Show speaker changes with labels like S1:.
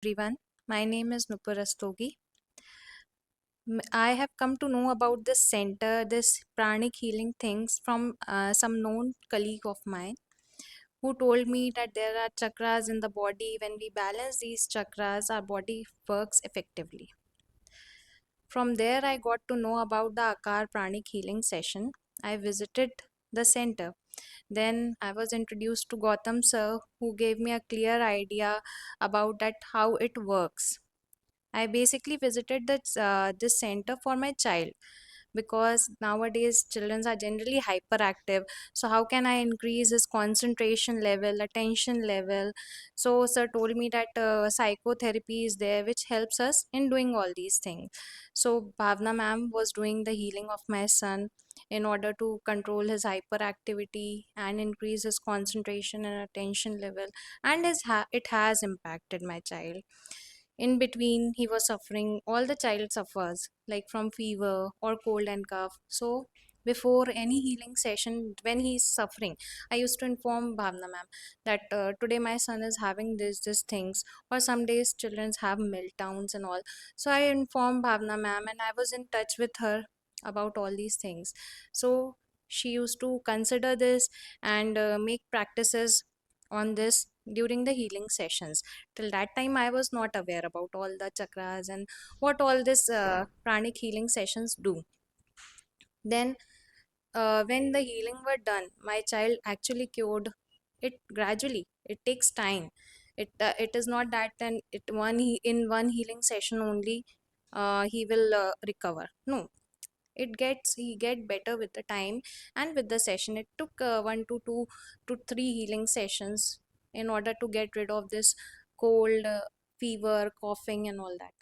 S1: everyone. My name is Nupur Rastogi. I have come to know about this center, this pranic healing things from some known colleague of mine who told me that there are chakras in the body. When we balance these chakras, our body works effectively. From there, I got to know about the Akar Pranic healing session. I visited the center. Then I was introduced to Gautam sir, who gave me a clear idea about that how it works. I basically visited this center for my child because nowadays children are generally hyperactive. So how can I increase his concentration level, attention level? So sir told me that psychotherapy is there, which helps us in doing all these things. So Bhavna ma'am was doing the healing of my son in order to control his hyperactivity and increase his concentration and attention level, and it has impacted my child. In between, he was suffering, all the child suffers, like from fever or cold and cough. So, before any healing session, when he is suffering, I used to inform Bhavna ma'am that today my son is having this things, or some days children have meltdowns and all. So, I informed Bhavna ma'am and I was in touch with her about all these things. So, she used to consider this and make practices on this during the healing sessions. Till that time I was not aware about all the chakras and what all this pranic healing sessions do. Then when the healing were done, my child actually cured it gradually. It takes time. It is not that then in one healing session only he will recover. No, he get better with the time and with the session. It took 1 to 2 to 3 healing sessions in order to get rid of this cold, fever, coughing and all that.